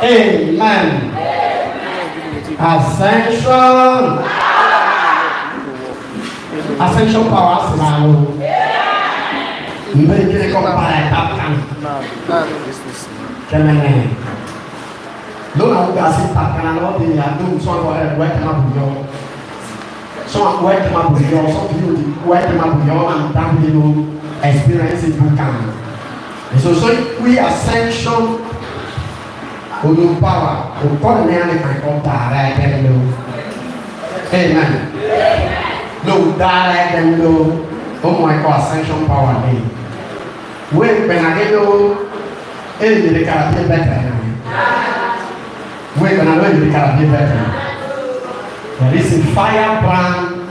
Amen. Ascension powers now. Make it come by that time. Don't know that sit back and all the do so where come up with your so where come up with your so you where come up with your and that you experience it you can. So we ascension Ulu power to call the name and come direct and low. Amen. No direct and low. Oh my God, ascension power me. When I get low, the car be better. When I know the car be better. There is a firebrand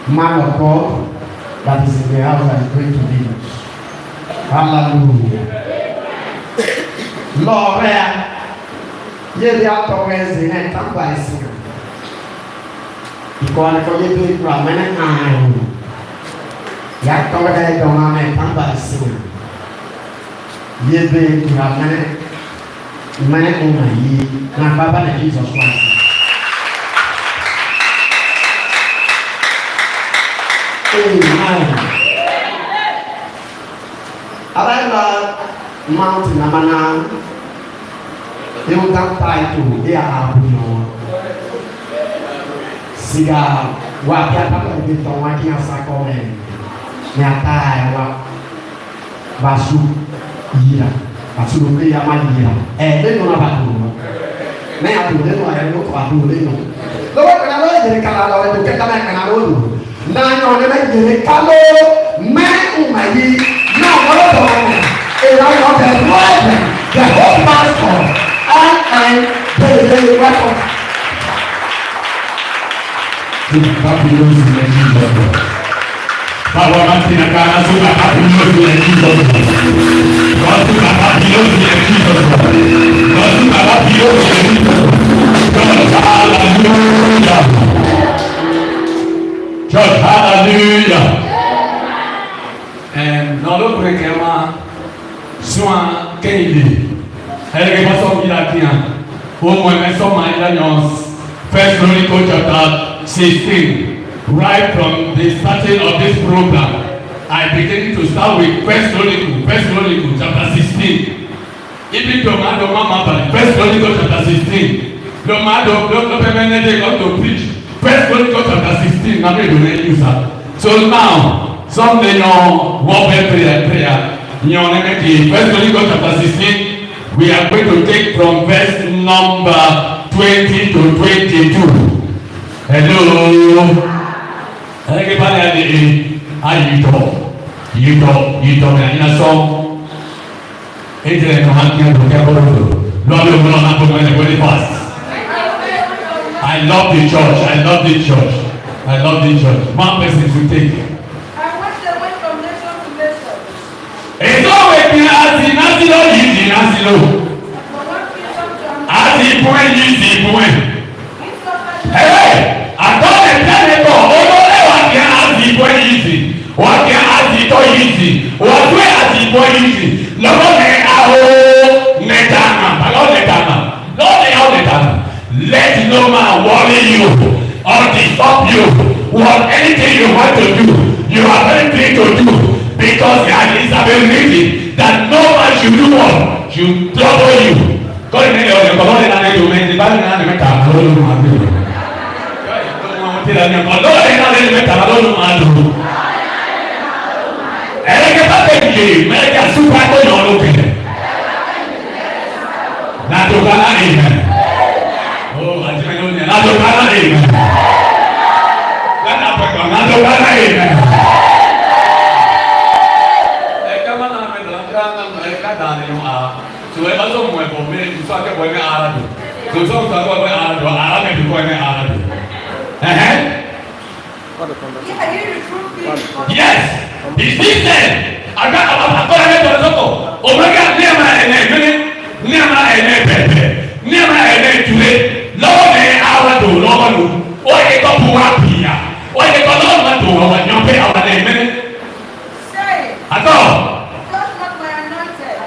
man of God that is in the house and is going to lead us. Hallelujah. Lord, you are always in a company. Because I forget to run and I Yak toga day dona me tamba sing. Yebe ya mane uma yi na baba na Jesus Christ. Amen. Araiba mountain amana. You can tie to they are abuno. Siga wa pia papa de ton wa ki asako men. Nyata wa basu yira basu lo ya ma yira le no na ba to me a to le no ya no to a to le no lo wa kana lo je kala lo to ke kana kana lo na no ne me je kalo me u ma yi no no to e la no the Lord the whole pastor and the welcome to Babylon in Jesus. Bahwa masih nak suka Babylon in Jesus. Kau suka Babylon in Jesus. Kau suka Babylon in Jesus. Hallelujah. Church, hallelujah. Dans l'autre écran, soin Kennedy. Elle est passée à la au moins, mais son mari l'annonce. First Chronicles chapter 16. Right from the starting of this program, I begin to start with First Chronicles chapter 16. Even though Mama, First Chronicles chapter 16. No matter no permanent they got to preach. First Chronicles chapter 16. Now they don't use that. So now, Sunday no warfare prayer. First Chronicles chapter 16. We are going to take from verse number 20 to 22. Hello. Everybody, you talk, and in a song, internet no hand can look at Lord, you will not go very fast. I love the church. One person to take. I went away from nation to nation. It's always been Asilo. Hey, I thought the people, what can I see to easy? What way I see to easy? Let no man worry you or disturb you. What anything you want to do, you are very free to do, because there is ability that no man should do what should trouble you. God in the Yes, he's decent. I got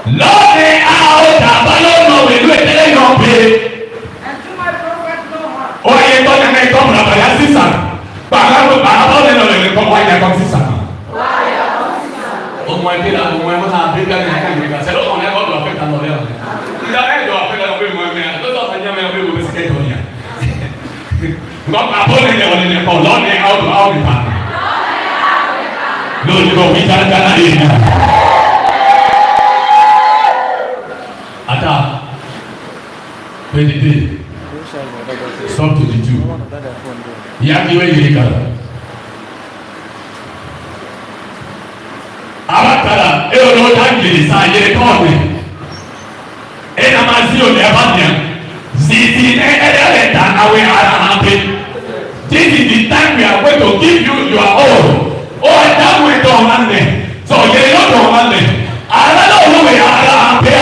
Lord, And to my prophet no harm. Ó yẹ tọ́ ní ẹ̀kọ́ mọ̀nà bàyá sísà. Bàbá bọ́ lẹ́nu ọ̀lẹ́lẹ́ kọ́ wáyé ẹ̀kọ́ sísà. Ọmọ ẹbí la ọmọ ẹbí náà bí gbẹ́ni ẹ̀ka ìgbéga sẹ́lẹ̀ ọmọ ẹ̀kọ́ tó àfẹ́ kan lọ́lẹ́ ọ̀lẹ́. Ìjà ẹ̀jọ̀ àfẹ́ kan lọ́lẹ́ ọmọ ẹ̀mí àtọ́tọ́ àfẹ́ jẹ́ mẹ́rin ọmọ ẹ̀mí sikẹ́tọ̀ yẹn. Nǹkan àbọ̀ lẹ́yìn ọ̀lẹ́lẹ́ kọ́ lọ́ọ̀ni àwọn ìpa. Lóòótọ́ kò wí jáde yìí. Ata 23 stop to the 2. Ìyá kí wọ́n yìí kàrà. Abatara eo no tangili sa yere kone. Ena mazio le abanya. Zizi ne ele awe ara hape. This is the time we are going to give you your own. Oh, that we don't want it. So you don't want it. Ara no we ara hape.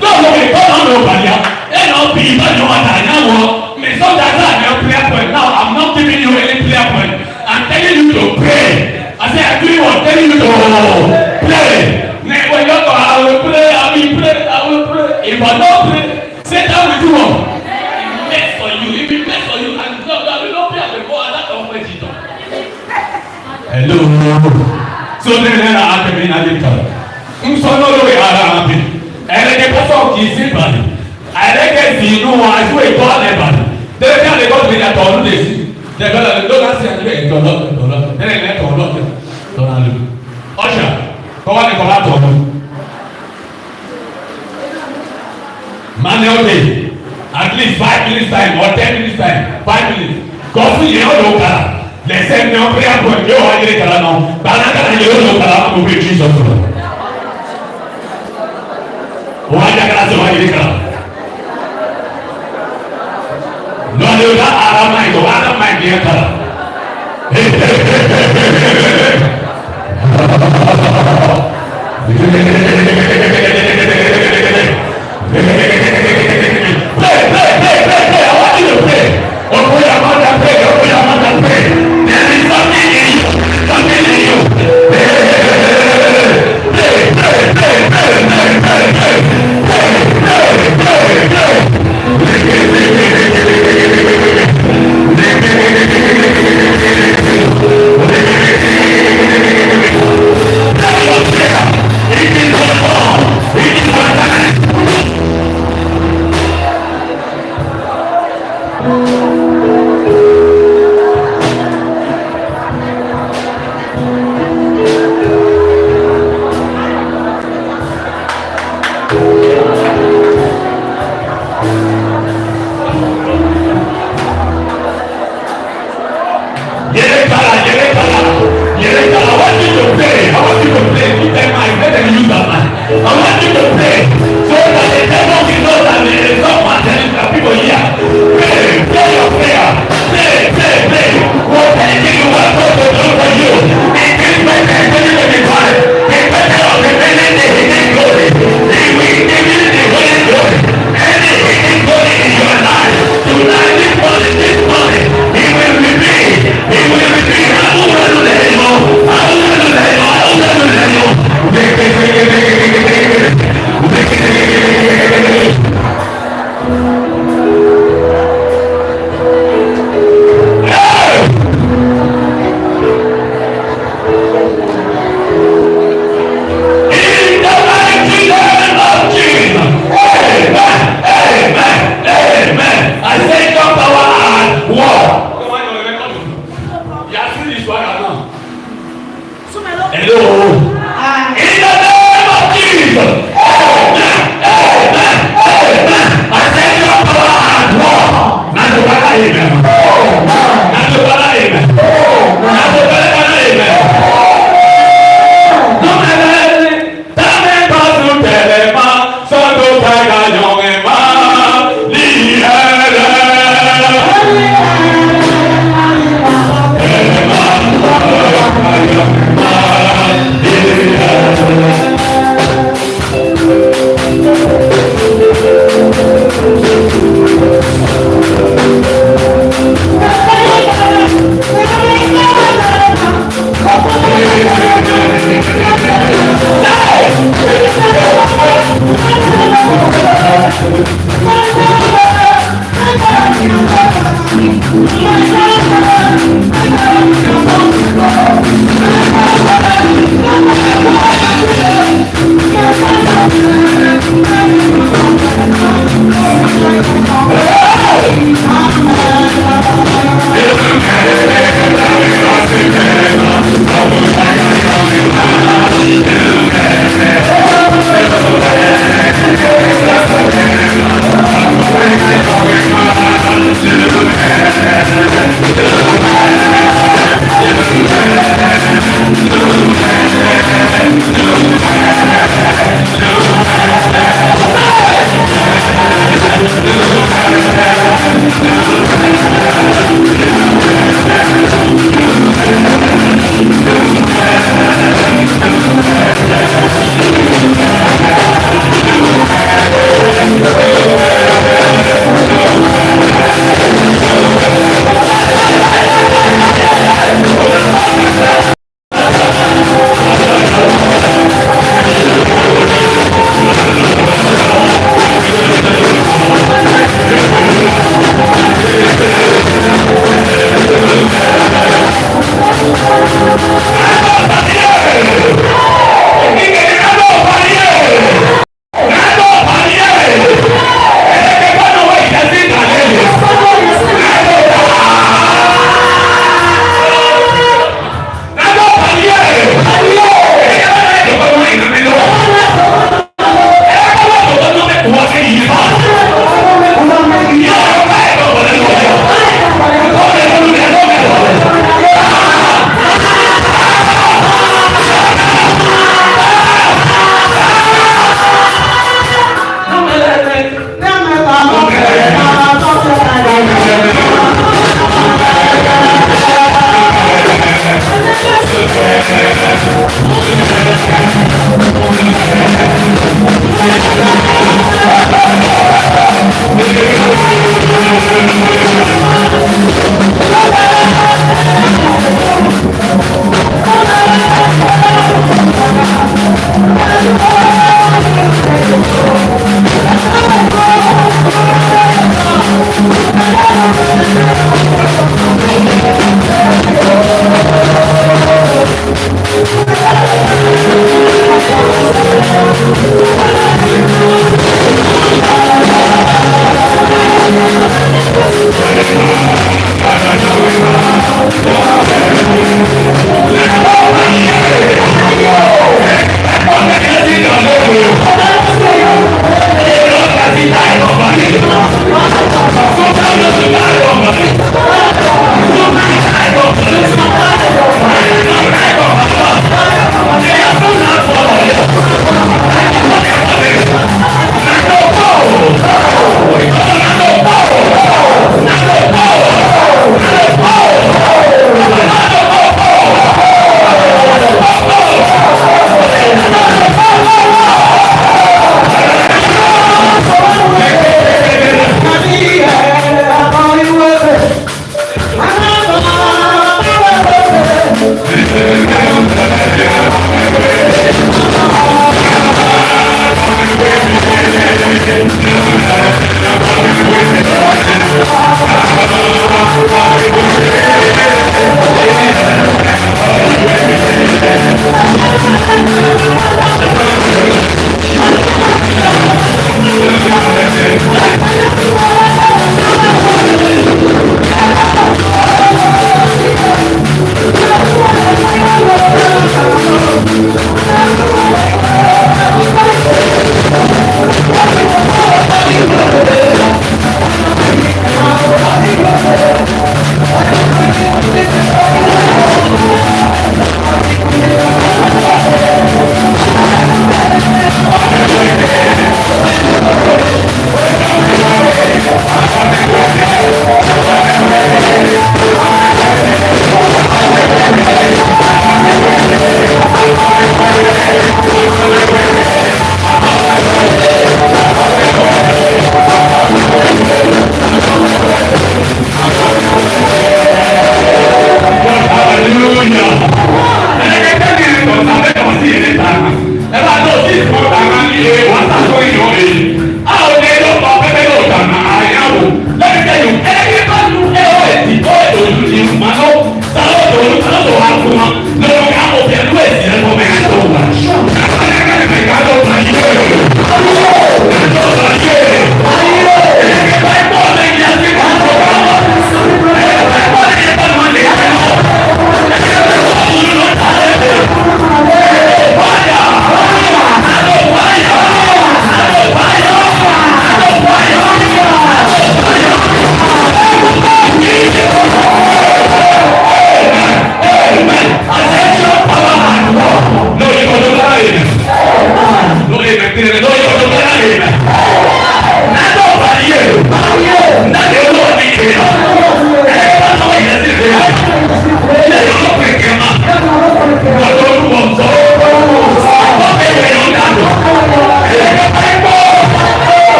No we don't know nobody. And all people know what I know. Me so that I have prayer point. Now I'm not giving you any prayer point. I'm telling you to pray. I say I really want telling you to play. When you go, I will play. I will play. I will play. If I don't play, Satan will do what? Best for you. If it best for you, and no, that will not play at the ball. And that's not it. Hello. So then I have been at the time. So no way I have been. And the person who is simple. I reckon you know I swear to God never. They can't go to the town this. They go to the doctor and they go to the doctor. Then they go to the doctor. Usher, come on and come out of them. Man, okay. At least 5 minutes time or 10 minutes time. 5 minutes. Because we don't know that. Let's say no prayer point. You are getting it now. But I'm going to know that I'm going to be Jesus. Why are you going to say it? No, I don't mind the other. Pray. I want you to pray. Open your mouth and pray. There is something in you. Hey!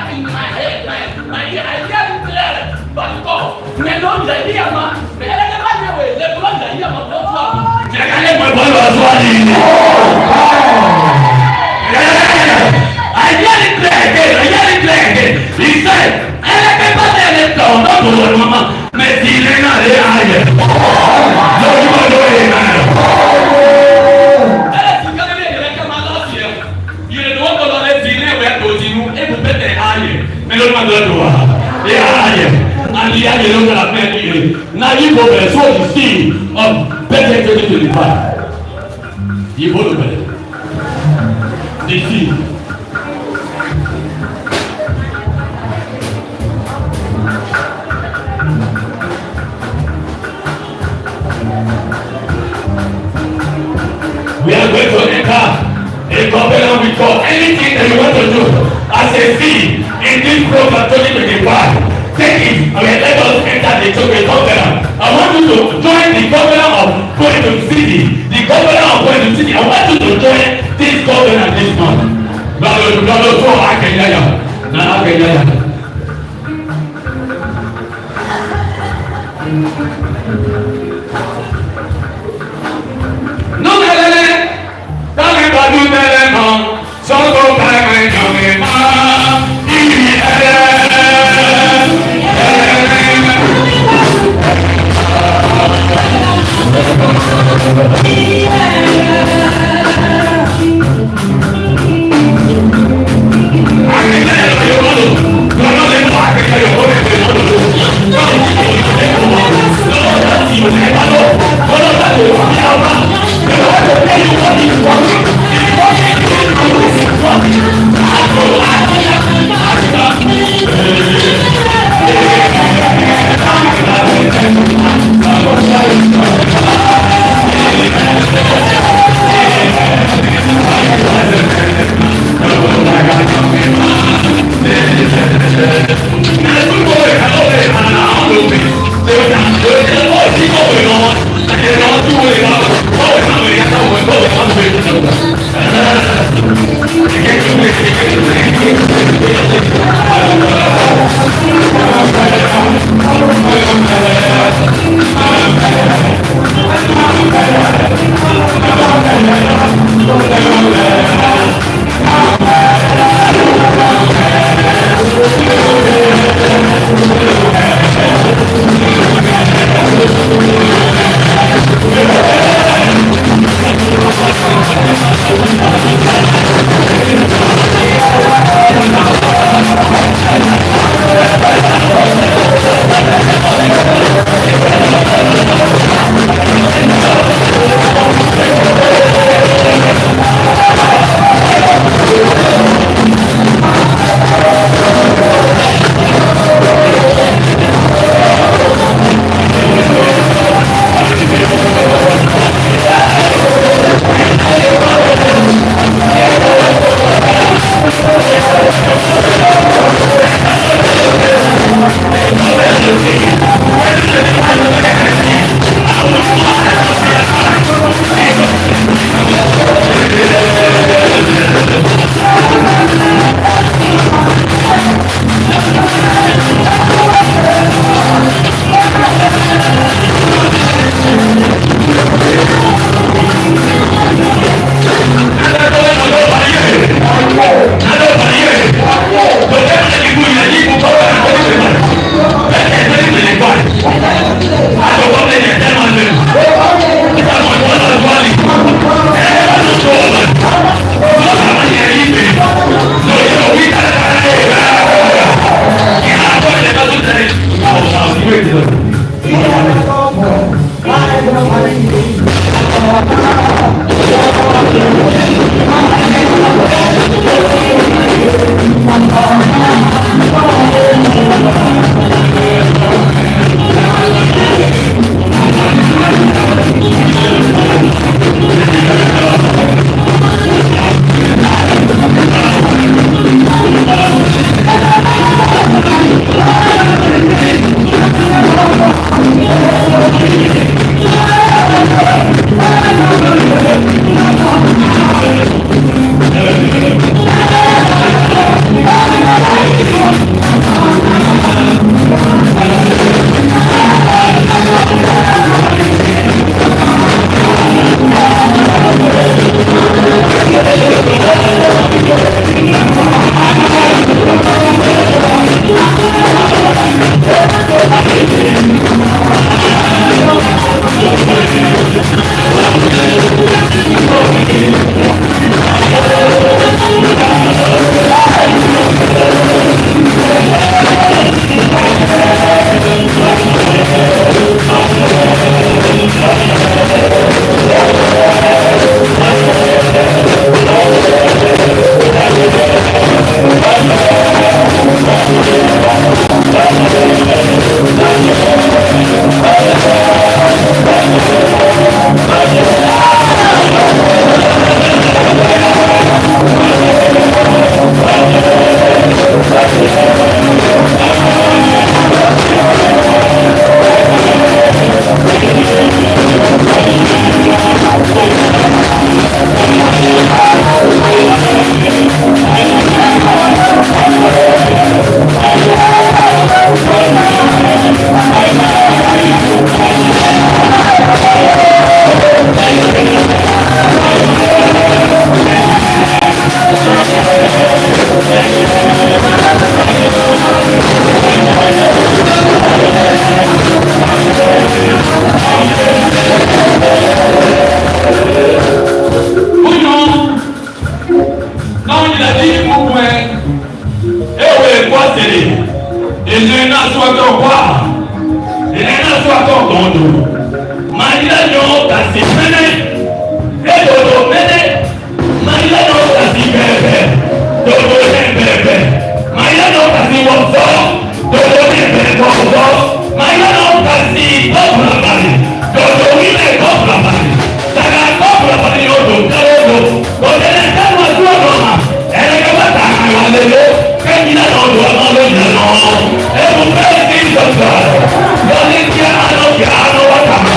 in my head, my idea is clear. But God, me don't the idea, man. Me I don't know the way. Let go the idea, man. Don't talk. Me I can't let my boy was one. Idea is clear again. Idea is clear again. He said, I like a person that don't know mama. Me see le na le aye. No, you are doing man. Now you go there, so you see of better 2025. You go there. They see. We are going to enter a covenant with God. Anything that you want to do as a seed in this program 2025. Take it and let us enter the covenant. I want you to join the covenant of going to the city. The covenant of going to the city. I want you to join this covenant this month. So I can hear you. Now I can hear you. No, don't ever do that no. So go back and come in. I suatu kuah. Ini suatu kondo. Maila nyo kasi mene. Dodo mene. Maila nyo kasi bebe. Dodo ne bebe. Maila nyo kasi woso. Dodo ne bebe woso. Maila nyo kasi kopla bali. Dodo wile kopla bali. Taga kopla bali yodo. Dodo. Dodo ne kama suatu ma. Ele kama taka walelo. Kenya dodo amalo nyano. Ebu pesi dodo. Valencia ano piano watama.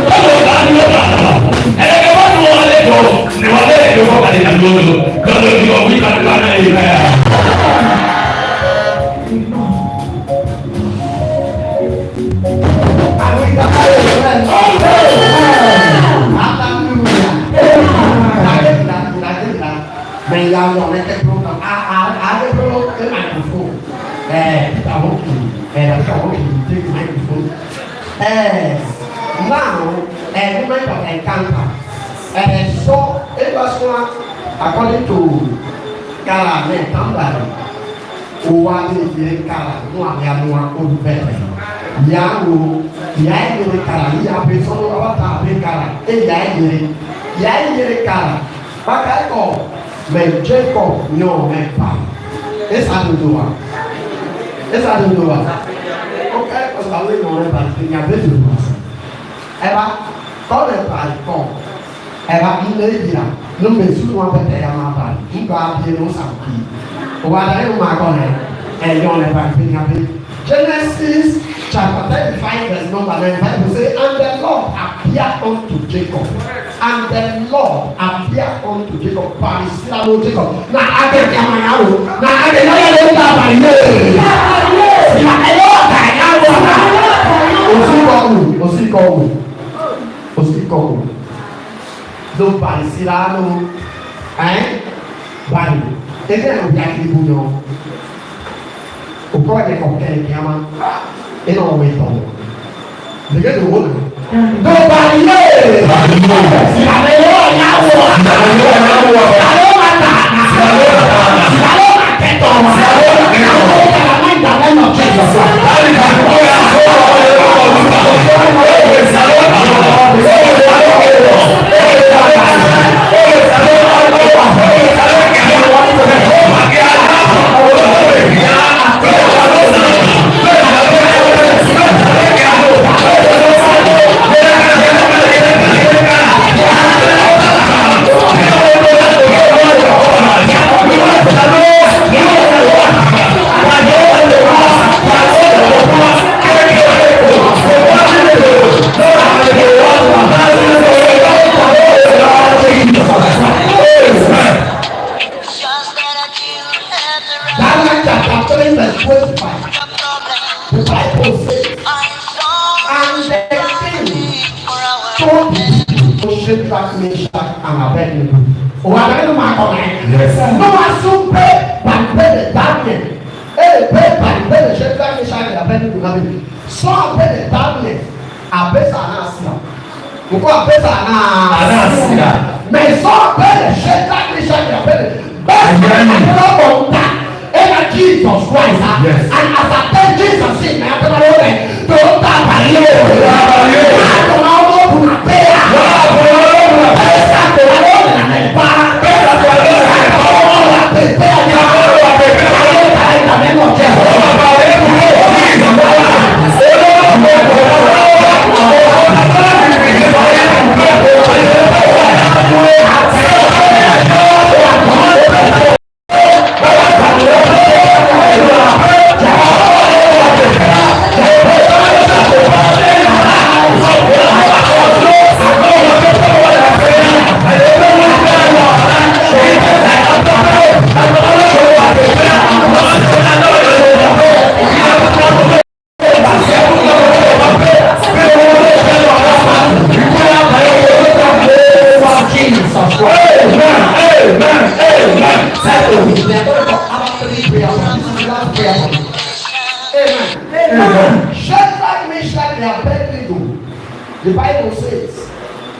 Dodo kani watama. Ele kama nuwale do. Nuwale do kani na dodo. Dodo diyo wika kana ime. Mais là, on était pro comme avec le microphone. T'as la microphone. Now, women of encounter. So, it was one, according to Kala, men come back. Uwa ni Kala, no amia old better. Yahu, Yai Kala, Yape, so about Kala, Yai Kala. Bakako. Mais Jacob non même pas. Et ça nous doit. Et ça nous doit. Ok, parce que oui, non même pas. Il y a deux de nous. Eh bien, quand le pari compte, eh bien, il est dit là. Nous me souvent peut-être à ma part. Il va bien nous sortir. On va aller au magasin. Et on n'est pas fini avec. Genesis chapter 35 verse number 9. Bible say, and the Lord appeared unto Jacob. And the Lord appeared unto Jacob. Parisila Jacob. Na age kama yao. Na age yao leta bariye. Na elo kaya. Osiko. Do parisila no. Bari. Ege no biaki bunyo. O pode qualquer que ama. Ele não aumenta. Liga do olho. Do bariye. Se a melhor Jesus Christ, yes. And as I tell Jesus in my don't The Bible says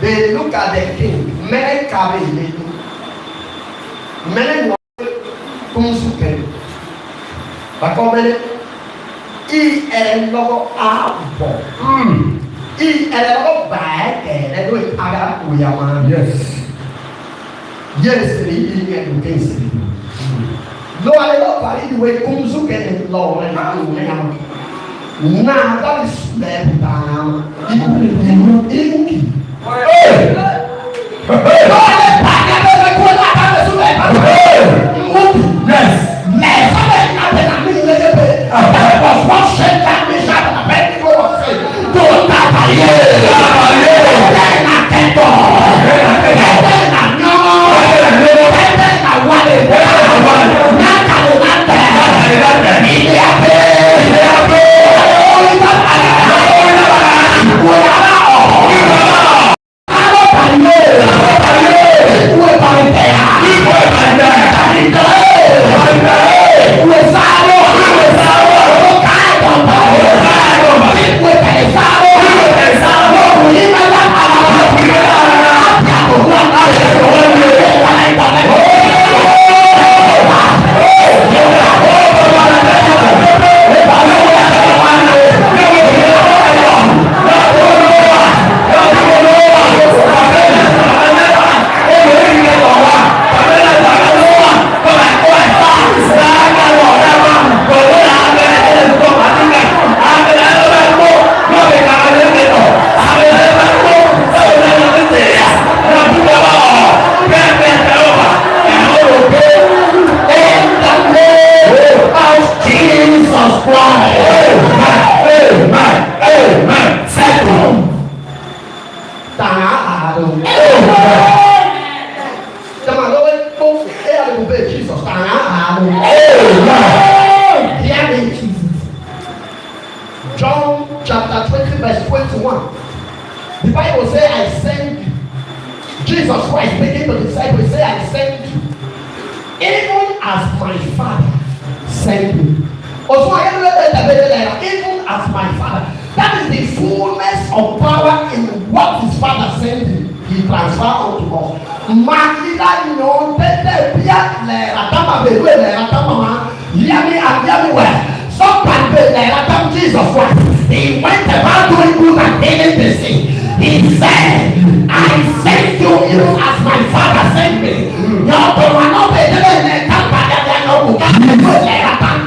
they look at the king, many carry many il est logo abo. Il est logo bae le due aga uyama. Yes. Yes, il est du kesi. Lo ale lo pari due kumsu ke lo le na. Na da le butana. Imuki. Yes. Mais ça va être la mine de paix. Parce que c'est la mission de la paix qui commence. Tout à John chapter 20 verse 21. The Bible says, I sent you. Jesus Christ speaking to the disciples, say, I sent you. Even as my Father sent me. Also, even as my Father. That is the fullness of power in what his Father sent him. He transferred unto us. Magida no tete pia le ratama bewe le ratama yami and yami well. Sometimes le ratam Jesus Christ. He went about doing good and healing the sick. He said, I sent you even as my Father sent me. Your no be le tapa ya no buka le ratam.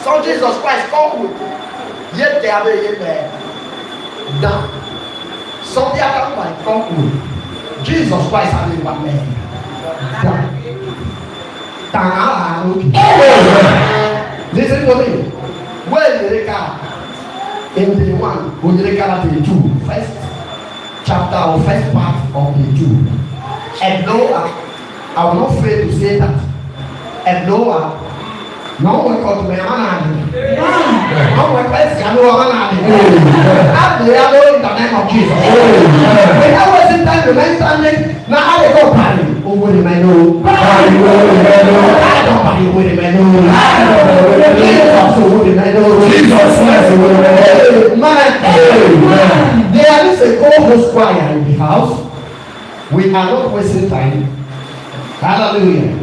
So Jesus Christ come with yet they have a now some they are like come with Jesus Christ having one man listen to me when you recall in the one when you recall the two first chapter or first part of the two and Noah I will not fail to say that and Noah no one called me a man. No one says, I know a man. I'm the other in the name of Jesus. When I was in time, the man standing, now I go party. Oh, what do I know? I don't party with him. I know. Jesus, what do I know? Jesus, man. There is a co-host choir in the house. We are not wasting time. Hallelujah.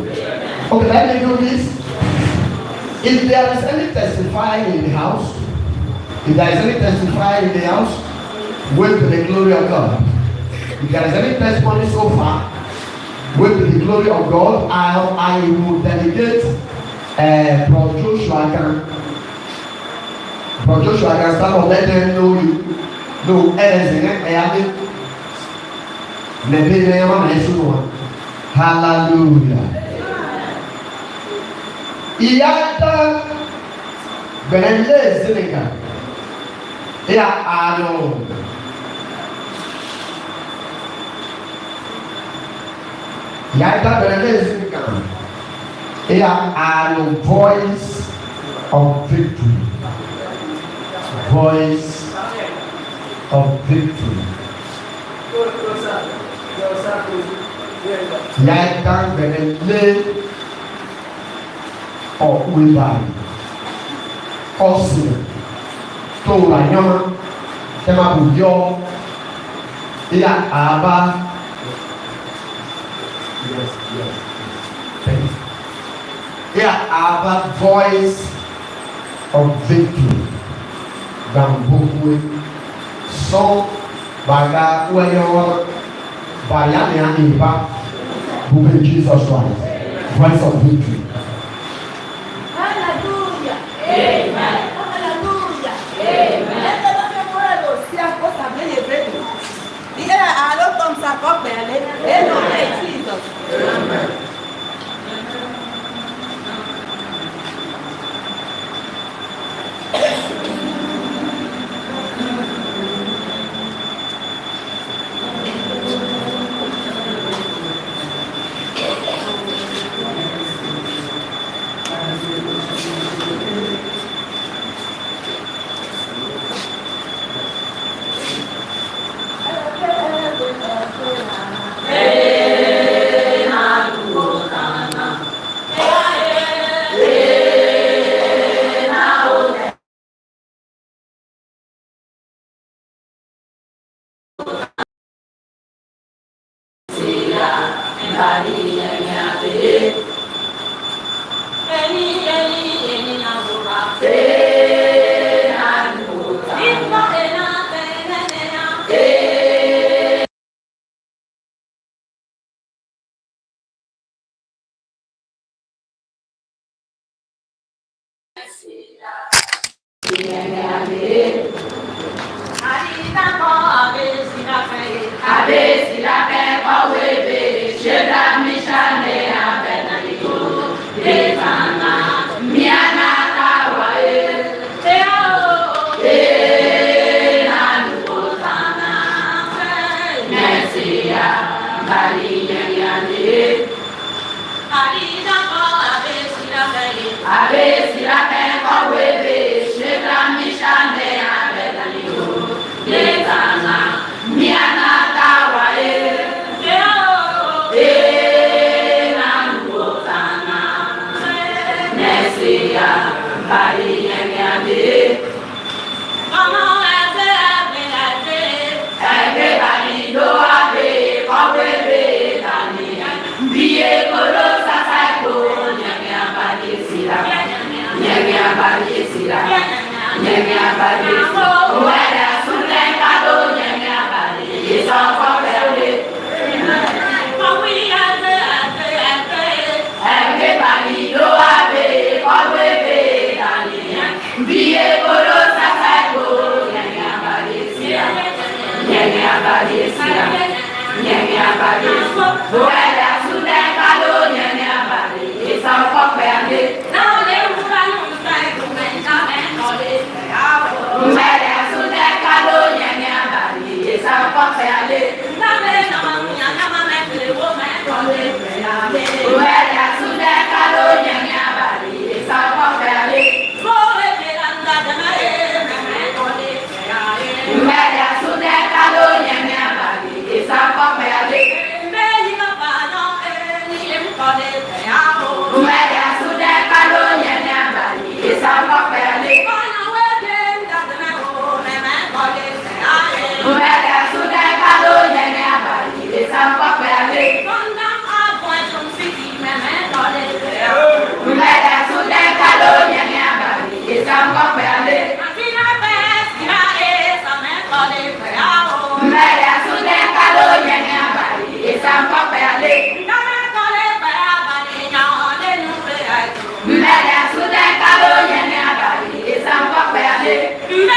Okay, let me do this. If there is any testifying in the house, if there is any testifying in the house, wait to the glory of God. If there is any testimony so far, wait to the glory of God. I will delegate Brother Joshua can start on let them know you. No, hallelujah. Iyata benele Senegal. Ya ano. Iyata benele Senegal. Ya ano voice of victory. Voice of victory. Iyata benele ọ̀pọ̀lọpọ̀ ọ̀sìn tó wà yọ́n tẹ́ máa bù yọ ilá àbá Thank you. Yeah, our voice of victory. Bamboo song baga wayo bayani aniba who in Jesus Christ. Voice of victory. Hallelujah. Amen. Hallelujah. Amen. Let the Lord see a cosa bene bene. Dire a lo tom sa ko bene. E no è Jesus. Amen. Amen.